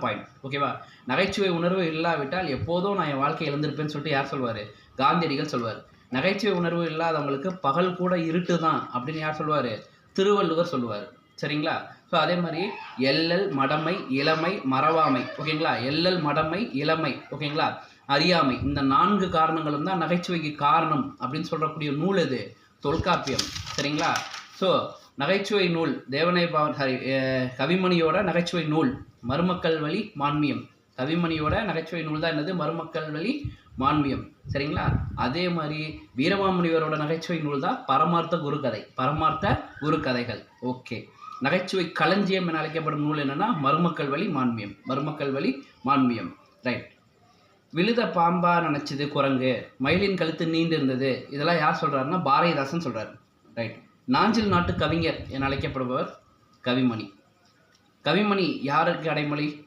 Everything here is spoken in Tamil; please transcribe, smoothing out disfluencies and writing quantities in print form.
பாயிண்ட். ஓகேவா? நகைச்சுவை உணர்வு இல்லாவிட்டால் எப்போதும் நான் என் வாழ்க்கையை இழந்திருப்பேன்னு சொல்லிட்டு யார் சொல்வாரு? காந்தியடிகள் சொல்வார். நகைச்சுவை உணர்வு இல்லாதவங்களுக்கு பகல் கூட இருட்டு தான் அப்படின்னு யார் சொல்வாரு? திருவள்ளுவர் சொல்லுவார். சரிங்களா? ஸோ அதே மாதிரி எள்ளல், மடமை, இளமை, மறவாமை. ஓகேங்களா? எள்ளல், மடமை, இளமை. ஓகேங்களா? அறியாமை. இந்த 4 காரணங்களும் தான் நகைச்சுவைக்கு காரணம் அப்படின்னு சொல்லக்கூடிய நூல் எது? தொல்காப்பியம். சரிங்களா? ஸோ நகைச்சுவை நூல் தேவனை கவிமணியோட நகைச்சுவை நூல் மருமக்கள் வழி மான்மியம். கவிமணியோட நகைச்சுவை நூல் தான் என்னது? மருமக்கள் வழி மான்மியம். சரிங்களா? அதே மாதிரி வீரமாமுனிவரோட நகைச்சுவை நூல் தான் பரமார்த்த குருகதை. பரமார்த்த குருகதைகள். ஓகே. நகைச்சுவை களஞ்சியம் என அழைக்கப்படும் நூல் என்னன்னா மருமக்கள் வழி மான்மியம். மருமக்கள் வழி மான்மியம். ரைட். விழுத பாம்பா நினைச்சது குரங்கு, மயிலின் கழுத்து நீண்டு இருந்தது. இதெல்லாம் யார் சொல்றாருன்னா பாரதிதாசன் சொல்றாரு. ரைட். நாஞ்சில் நாட்டு கவிஞர் என அழைக்கப்படுபவர் கவிமணி. கவிமணி யாருக்கு அடைமொழி?